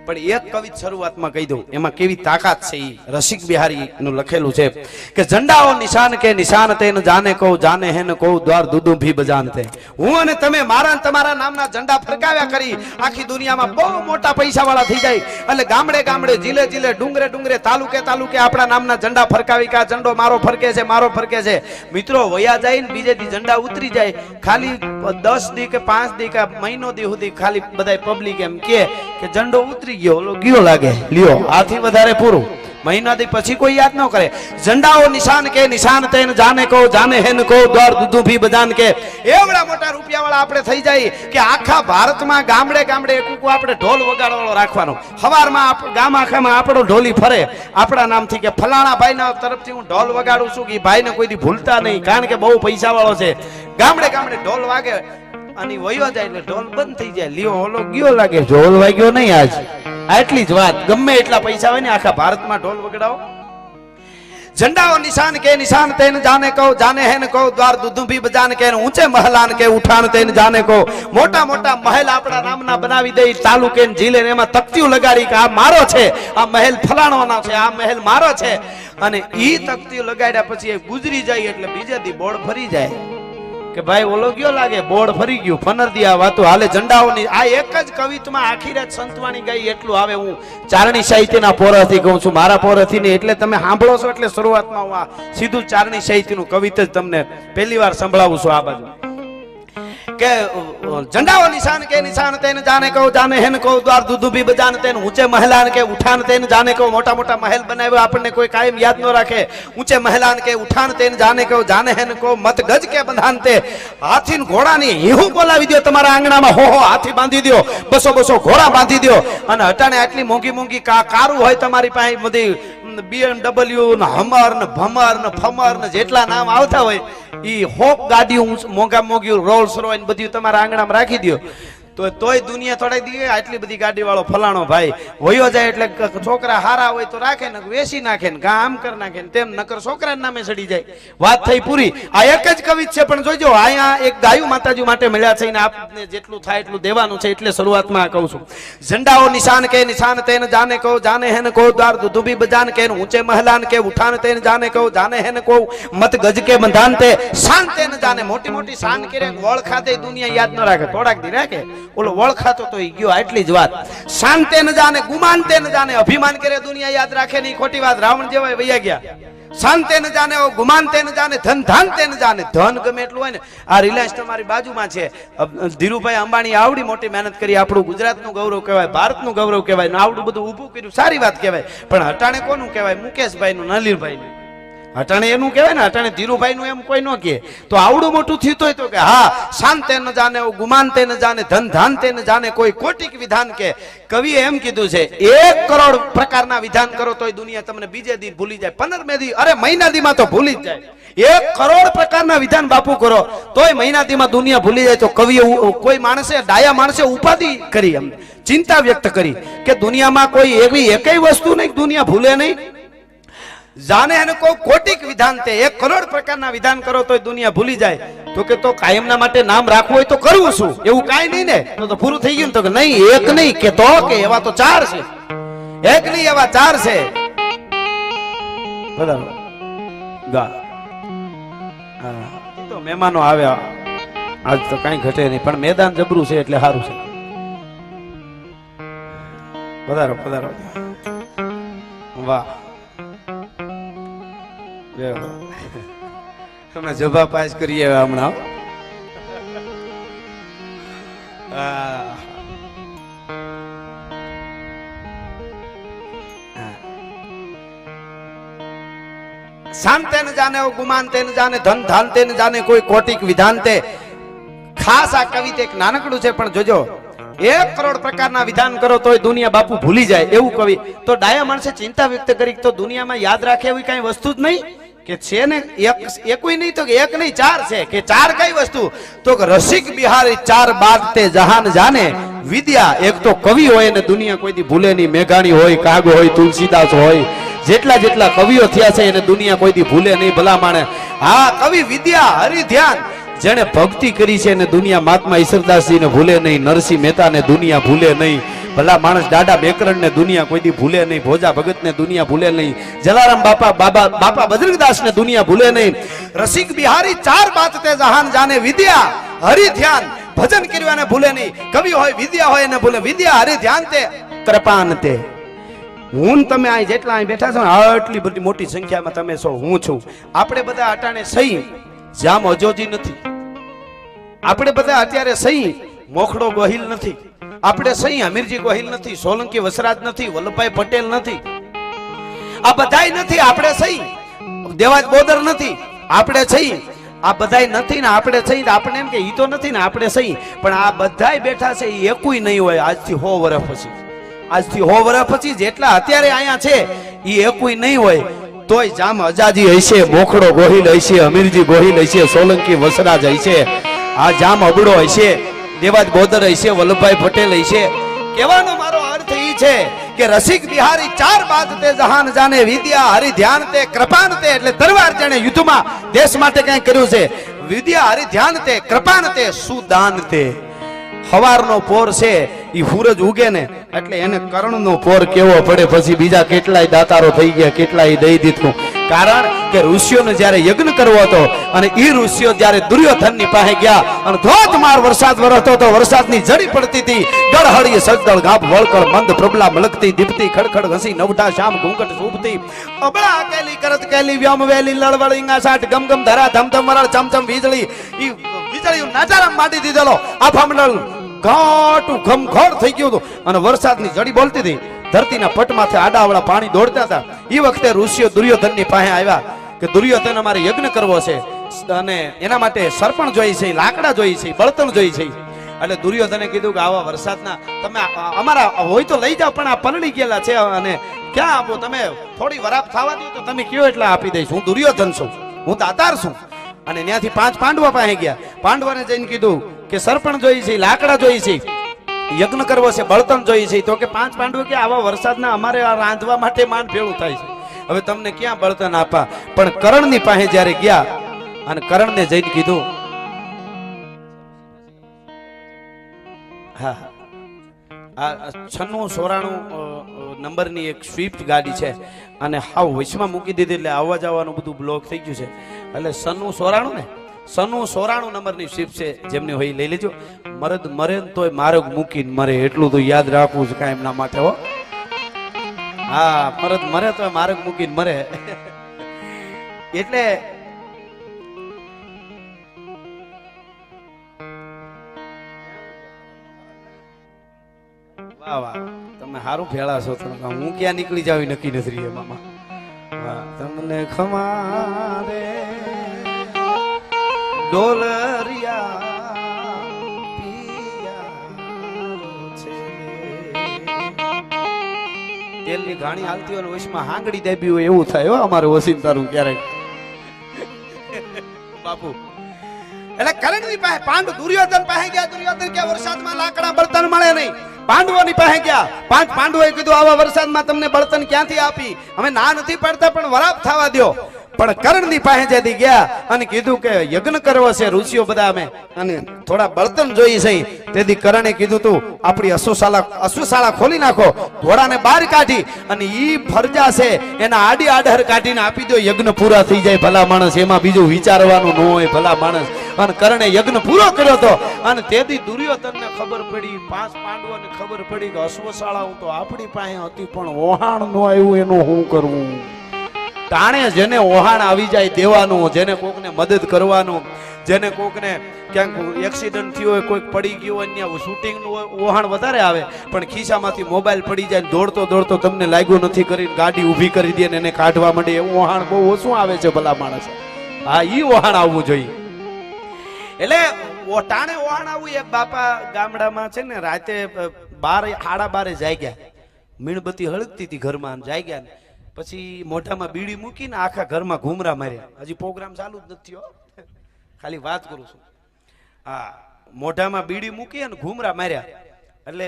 પણ એક કવિ શરૂઆતમાં કહી દઉં, એમાં કેવી તાકાત છે. એ રસિક બિહારી નું લખેલું છે કે ઝંડાઓ નિશાન કે નિશાન તે ન જાને કહું જાને હે ન કહું દ્વાર દુદુ ભી બજાનતે. હું અને તમે મારા તમારા નામના ઝંડા ફરકાવ્યા કરી આખી દુનિયામાં બહુ મોટા પૈસા વાળા થઈ જાય. એટલે ગામડે ગામડે જિલ્લે જિલ્લે ડુંગરે ડુંગરે તાલુકે તાલુકે આપણા નામના ઝંડા ફરકાવી કે આ ઝંડો મારો ફરકે છે મારો ફરકે છે. મિત્રો વયા જાય ને બીજે દી ઝંડા ઉતરી જાય. ખાલી 10 દી કે 5 દી કે મહિનો દી સુધી ખાલી બધા પબ્લિક એમ કે ઝંડો ઉતરી ગયો ઓલો ગયો લાગે લ્યો આથી વધારે પૂરું. મહિના દી પછી કોઈ યાદ ન કરે. ઝંડાઓ નિશાન કે નિશાન તેન જાને કહો જાને હેન કહો દ્વાર દુદુ ભી બજાન કે. એવડા મોટા રૂપિયા વાળા આપણે થઈ જાય કે આખા ભારતમાં ગામડે ગામડે એકુકો આપણે ઢોલ વગાડવાળો રાખવાનો. સવારમાં ગામ આખામાં આપણો ઢોલી ફરે આપણા નામથી કે ફલાણા ભાઈના તરફથી હું ઢોલ વગાડું છું કે ભાઈને કોઈ દી ભૂલતા નહીં કારણ કે બહુ પૈસા વાળો છે. ગામડે ગામડે ઢોલ વાગે અને વયો જાય એટલે ઢોલ બંધ થઈ જાય. લ્યો ઓલો ગયો લાગે ઢોલ વાગ્યો નહીં આજ. આટલી જ વાત. ગમે એટલા પૈસા હોય ને આખા ભારતમાં ઢોલ વગડાવો. झंडाओ निशान के निशान तेन जाने को जाने है न को द्वार दुदू भी बजान के ऊंचे महलान के उठान तेन जाने को. मोटा मोटा महल आपड़ा नामना बनावी दे तालुके जिले ने एमां तकतीओ लगाड़ी के आ मारो छे आ महल फलाणोना छे आ महल मारो छे. अने ई तकतीओ लगाड्या पछी गुजरी जाय એટલે બીજે દી બોર્ડ ફરી જાય કે ભાઈ ઓલો ગયો લાગે બોર્ડ ફરી ગયું ફનર દી આ વાતો હાલે. ઝંડાઓની આ એક જ કવિતામાં આખી રાત સંતવાણી ગાઈ એટલું આવે. હું ચારણી સાહિત્યના પોરથી કહું છું મારા પોરથી ને એટલે તમે સાંભળો છો એટલે શરૂઆતમાં હું આ સીધું ચારણી સાહિત્યનું કવિતા જ તમને પહેલી વાર સંભળાવું છું. આ બાજુ કે झंडाओ निशान के निशान तेन जाने को जाने हेन को द्वार दुदू भी बजान तेन ऊंचे महलान के उठान तेन जाने को. मोटा मोटा महल बनाव्यो आपने कोई कायम याद न राखे. ऊंचे महलान के उठान तेन जाने को जाने हेन को मत गज के बंधानते. हाथी न घोड़ा ની હીહું બોલાવી દો તમારા આંગણામાં. હો હો હાથી બાંધી દો 200 ઘોડા બાંધી દો. અને હટાણે આટલી મોંઘી મોંઘી કારું હોય તમારી પાસે બધી BMW ને હમર ને ભમર ને ફમર ને જેટલા નામ આવતા હોય ઈ હોક ગાડીઓ મોંઘા મોંઘી રોલ્સ રોયસ બધું તમારા આંગણામાં રાખી દો તો તોય દુનિયા થોડાઈ દી આટલી બધી ગાડી વાળો ફલાણો ભાઈ વયો જાય એટલે છોકરા હારા હોય તો રાખે ને વેચી નાખે ને કામ કર નાખે ને તેમ નકર છોકરાના નામે ચડી જાય. વાત થઈ પૂરી. આ એક જ કવિત છે પણ જોજો અહીંયા એક ગાયું માતાજી માટે મળ્યા છે ને આપને જેટલું થાય એટલું દેવાનું છે એટલે શરૂઆતમાં કહું છું. झंडाओ निशान के निशान तेन जाने को जाने है न को द्वार दुदू भी बजान के ऊंचे महलान के उठान तेन जाने को जाने है न को मत गज के बंधान ते. शान तेन जाने मोटी मोटी शान करे वोळ खाते दुनिया याद न राखे થોડાક દી રાખે ઓલો વળખાતો તો ઈ ગયો આટલી જ વાત. શાંતે ન જાને ગુમાનતે ન જાને અભિમાન કરે દુનિયા યાદ રાખે નહીં ખોટી વાત. રાવણ જેવા વયા ગયા. શાંતે ન જાને ગુમાનતે ન જાને ધન ધાનતે ન જાને. ધન ગમે એટલું હોય ને આ રિલાયન્સ તમારી બાજુમાં છે. ધીરુભાઈ અંબાણી આવડી મોટી મહેનત કરી આપણું ગુજરાતનું ગૌરવ કહેવાય ભારતનું ગૌરવ કહેવાય ને આવડું બધું ઊભું કર્યું સારી વાત કહેવાય. પણ હટાણે કોનું કહેવાય? મુકેશભાઈનું નલીરભાઈનું. હટાણે એનું કહેવાય ને હટાણે ધીરુભાઈ નું એમ કોઈ ન કહે તો આવડું મોટું થયું તો કે હા શાંતે ન જાને ગુમાનતે ન જાને ધન ધાનતે ન જાને કોઈ કોટિક વિધાન કે. કવિએ એમ કીધું છે 1 કરોડ પ્રકારના વિધાન કરો તોય દુનિયા તમને બીજે દી ભૂલી જાય. 15મે દી અરે મહિના દીમાં તો ભૂલી જ જાય. 1 કરોડ પ્રકારના વિધાન બાપુ કરો તોય મહિના દીમાં દુનિયા ભૂલી જાય. તો કવિએ કોઈ માણસે ડાયા માણસે ઉપાધિ કરી એમ ચિંતા વ્યક્ત કરી કે દુનિયામાં કોઈ એવી એકય વસ્તુ નહીં દુનિયા ભૂલે નહીં. जाने है को कोटिक विधान ते 1 करोड़ प्रकारना विधान करो तो दुनिया भूली जाए. तो के तो कायमना माटे नाम राखવું હોય તો કરવું શું એવું કાઈ નહીં ને તો પૂરું થઈ ગયું. તો કે નહીં એક નહીં કે તો કે એવા તો 4 છે. એક નહીં એવા 4 છે. બરાબર ગા તો મહેમાનો આવ્યા આજ તો કાઈ ઘટે નહીં પણ મેદાન જબરું છે એટલે સારું છે. પધારો પધારો. વાહ અમે જભા પાસ કરીએ હમણાં. શાંતે ન જાને ગુમાનતે ન જાને ધન ધાનતે ન જાને કોઈ કોટિક વિધાનતે. ખાસ આ કવિતા એક નાનકડું છે પણ જોજો 1 કરોડ પ્રકારના વિધાન કરો તોય દુનિયા બાપુ ભૂલી જાય એવું કવિ. તો ડાયા માણસે ચિંતા વ્યક્ત કરી તો દુનિયામાં યાદ રાખે એવી કઈ વસ્તુ જ નહીં કે છે ને. એકુય નહીં તો એક નહીં 4 છે કે 4 કઈ વસ્તુ તો કે રસિક બિહારી 4 બાદ તે જહાન જાને. વિદ્યા એક તો કવિ હોય ને દુનિયા કોઈ દી ભૂલે નહીં. મેઘાણી હોય કાગો હોય તુલસીદાસ હોય જેટલા કવિઓ થયા છે એને દુનિયા કોઈ દી ભૂલે નહીં ભલા માણે. હા કવિ વિદ્યા હરિ ધ્યાન જેને ભક્તિ કરી છે ને દુનિયા મહાત્મા ઈશ્વરદાસજી ને ભૂલે નહીં. નરસિંહ મહેતા ને દુનિયા ભૂલે નહીં. ભલા માણસ દાડા બેકરણ ને દુનિયા કોઈ દી ભૂલે નહીં, ભોજા ભગત ને દુનિયા ભૂલે નહીં, જલારામ બાપા બજરંગદાસ ને દુનિયા ભૂલે નહીં. રસિક બિહારી ચાર બાત તે જહાન જાને, વિદ્યા હરિ ધ્યાન ભજન કર્યું ભૂલે નહીં. કવિ હોય વિદ્યા હોય એને ભૂલે, વિદ્યા હરિ ધ્યાન તે કૃપાન તે. હું તમે અહીં જેટલા અહીં બેઠા છો આટલી બધી મોટી સંખ્યામાં તમે છો, હું છું. આપણે બધા અટાણે સહી જામ અજોજી નથી, આપણે બધા અત્યારે સહી મોખડો ગોહિલ નથી, આપણે સહી અમીરજી ગોહિલ નથી, સોલંકી વસરાજ નથી, વલ્લભભાઈ પટેલ નથી, આ બધાય નથી. આપણે સહી દેવાજ બોદર નથી, આપણે સહી આ બધાય નથી ને આપણે સહી. આપણે એમ કે ઈ તો નથી ને આપણે સહી, પણ આ બધાય બેઠા છે એ એકુય નહીં હોય આજથી 100 વર્ષ પછી. આજથી 100 વર્ષ પછી જેટલા અત્યારે અહીંયા છે એ એકુય નહીં હોય. તોય જામ અજાજી હશે, મોખડો ગોહિલ હશે, અમીરજી ગોહિલ હશે, સોલંકી વસરાજ હશે, આ જામ અબડો હશે, દેવાજ બોદર હશે, વલ્લભભાઈ પટેલ હશે. કહેવાનો મારો અર્થ એ છે કે રસિક બિહારી ચાર બાત તે જહાન જાને, વિદ્યા હરિ ધ્યાન તે કૃપાન તે. એટલે તરવાર જેણે યુદ્ધમાં દેશ માટે કંઈ કર્યું છે, વિદ્યા હરિ ધ્યાન તે કૃપાન તે સુદાન તે. હવારનો પોર છે ઈ સૂરજ ઉગે ને એટલે એને કર્ણનો પોર કેવો પડે, પછી બીજા કેટલાય દાતારો થઈ ગયા, કેટલાય દઈ દીધું. કારણ કે ઋષિઓને જ્યારે યજ્ઞ કરવો હતો અને ઈ ઋષિઓ જ્યારે દુર્યોધનની પાસે ગયા અને ધોધમાર વરસાદ વરસતો તો વરસાદની જડી પડતી હતી, ગળહળી સજદળ ગાભ વળકળ મંદ પ્રબલા મલકતી દીપતી ખડખડ ઘસી નવઢા શામ ઘૂંઘટ શોભતી, અબળા કેલી કરત કેલી વ્યોમ વેલી લળવળ ઈંગા સાટ ગમ ગમ ધરા ધમધમ વરળ ચમચમ વીજળી, ઈ વીજળી નાચારામ માંડી દીધેલો. આ ફામડલ ઘાટું ઘમઘોર થઈ ગયું હતું અને વરસાદની જડી બોલતી હતી, ધરતીના પટમાંથી આડાવડા પાણી દોડતા હતા. એ વખતે ઋષિઓ દુર્યોધનની પાસે આવ્યા કે દુર્યોધન અમારે યજ્ઞ કરવો છે અને એના માટે સરપણ જોઈ છે, લાકડા જોઈ છે, બળતણ જોઈ છે. એટલે દુર્યોધને કીધું કે આવા વરસાદના તમે અમારા હોય તો લઈ જાઓ, પણ આ પલળી ગયેલા છે અને ક્યાં આપો, તમે થોડી વરાપ થવા દો તો તમે કયો એટલા આપી દઈશ. હું દુર્યોધન છું, હું દાતાર છું. અને ત્યાંથી 5 પાંડવો પાસે ગયા. પાંડવોને જઈને કીધું કે સરપણ જોઈ છે, લાકડા જોઈ છે, યજ્ઞ કરવો છે, બળતણ જોઈ છે. તો કે 5 પાંડવો કે આવા વરસાદના અમારે રાંધવા માટે માંડ ભેળું થાય છે, હવે તમને ક્યાં બળતણ આપા. પણ કર્ણની પાસે જ્યારે ગયા અને કર્ણને જઈને કીધું, હા આ 9694 નંબરની એક સ્વિફ્ટ ગાડી છે અને હાવ વચમાં મૂકી દીધી એટલે આવવા જવાનું બધું બ્લોક થઈ ગયું છે. એટલે 9694 ને 9694 નંબરની સ્વિફ્ટ છે, જેમને હોય લઈ લેજો. મરદ મરે તોય માર્ગ મૂકીને મરે, એટલું તો યાદ રાખવું છે કાંઈ એમના માટે. હો હા, મરદ મરે તોય માર્ગ મૂકીને મરે. એટલે વાહ વાહ, તમે સારું ભેળા છો. હું ક્યાં નીકળી જાવ નક્કી નથી રહી મામા. વાહ, તમને ખમારે ડોલરિયા તેલની ઘાણી હાલતી હોય વચમાં હાંગડી દેબી હોય એવું થાય. અમારે વસીમ તારું ક્યારેક બાપુ. એટલે કર્ણની પાસે પાંડવ દુર્યોધન પાસે ગયા. દુર્યોધન કે વરસાદમાં લાકડા બળતણ મળે નહીં. પાંડવોની પાસે ગયા. 5 પાંડવોએ કીધું આવા વરસાદમાં તમને બળતણ ક્યાંથી આપી, અમે ના નથી પાડતા પણ વરાપ થવા દો. પણ કર્ણની પાસે જતી ગયા અને કીધું કે યજ્ઞ કરવો છે ઋષિઓ બધા અમે અને થોડા બળતણ જોઈ છે. તેથી કરણે કીધું તું આપણી અશ્વશાળા ખોલી નાખો, ઘોડાને બહાર કાઢી અને ઈ ફરજા છે એના આડી આડહર કાઢીને આપી દો, યજ્ઞ પૂરા થઈ જાય. ભલા માણસ, એમાં બીજું વિચારવાનું ન હોય. ભલા માણસ. અને કર્ણે યજ્ઞ પૂરો કર્યો હતો અને તેથી દુર્યોધનને ખબર પડી, 5 પાંડવોને ખબર પડી કે અશ્વશાળા તો આપણી પાસે હતી પણ ઓહાણ ન આવ્યું, એનું શું કરવું. તાણે જેને ઓહાણ આવી જાય દેવાનું, જેને કોકને મદદ કરવાનું, જેને કોકને ક્યાંક એક્સિડન્ટ થયો હોય, કોઈક પડી ગયો હોય, ત્યાં શૂટિંગનું ઓહાણ વધારે આવે. પણ ખિસ્સામાંથી મોબાઈલ પડી જાય, દોડતો દોડતો તમને લાગ્યું નથી કરીને ગાડી ઊભી કરી દે ને એને કાઢવા માંડે, એવું ઓહાણ બહુ ઓછું આવે છે ભલા માણસ. હા, ઈ ઓહાણ આવવું જોઈએ. એટલે ટાણે ઓહાણ આવવું. એક બાપા ગામડામાં છે ને રાતે 12 સાડા 12 જાગ્યા, મીણબત્તી હળગતી હતી ઘરમાં, જાગ્યા ને પછી મોઢામાં બીડી મૂકીને આખા ઘરમાં ઘૂમરા માર્યા. હજી પ્રોગ્રામ ચાલુ જ નથી, ખાલી વાત કરું છું. હા, મોઢામાં બીડી મૂકી અને ઘૂમરા માર્યા. એટલે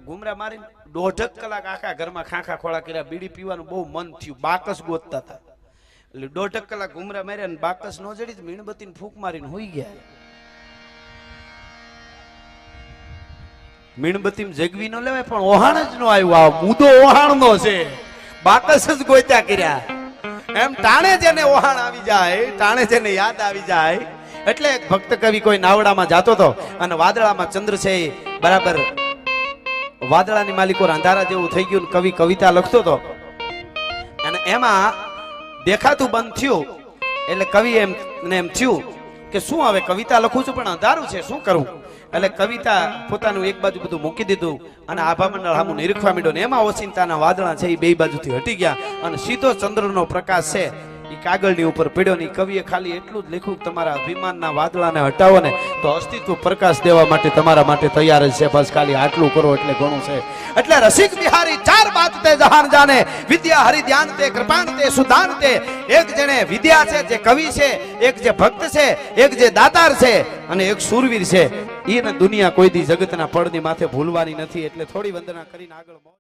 ઘૂમરા મારીને 1.5 કલાક આખા ઘરમાં ખાખા ખોળા કર્યા. બીડી પીવાનું બહુ મન થયું, બાકસ ગોતતા હતા. એટલે 1.5 કલાક ઘૂમરા માર્યા અને બાકસ ન જડી મીણબત્તીને ફૂંક મારીને હોઈ ગયા. મીણબત્તી જગવી ન લેવાય પણ ઓહાણ જ નો આવ્યું આ મુદ્દો ઓહાણનો છે બાકસ જ ગોત્યા કર્યા એમ ટાણે જેને ઓહાણ આવી જાય ટાણે જેને યાદ આવી જાય એટલે એક ભક્ત કવિ કોઈ નાવડામાં જાતો હતો અને વાદળામાં ચંદ્ર છે એ બરાબર વાદળાની માલિકો અંધારા જેવું થઈ ગયું કવિ કવિતા લખતો હતો અને એમાં દેખાતું બંધ થયું એટલે કવિ એમ થયું કે શું હવે કવિતા લખું છું પણ અંધારું છે શું કરું એટલે કવિતા પોતાનું એક બાજુ બધું મૂકી દીધું અને આભા મંડળ સામું નિરીખવા માંડ્યો ને એમાં ઓચિંતાના વાદળા છે એ બે બાજુથી હટી ગયા અને સીધો ચંદ્રનો પ્રકાશ છે એ કાગળની ઉપર પડ્યો ને કવિએ ખાલી એટલું જ લખ્યું કે તમારા અભિમાનના વાદળાને હટાવો ને તો અસ્તિત્વ પ્રકાશ દેવા માટે તમારા માટે તૈયાર જ છે બસ ખાલી આટલું કરો એટલે ઘણું છે એટલે રસિક બિહારી ચાર બાત તે જહાન જાને વિદ્યા હરિ ધ્યાન તે કૃપાન તે સુદાન તે એક જેને વિદ્યા છે જે કવિ છે એક જે ભક્ત છે એક જે દાતાર છે અને એક સુરવીર છે એને દુનિયા કોઈ દી જગતના પડની માથે ભૂલવાની નથી એટલે થોડી વંદના કરીને આગળ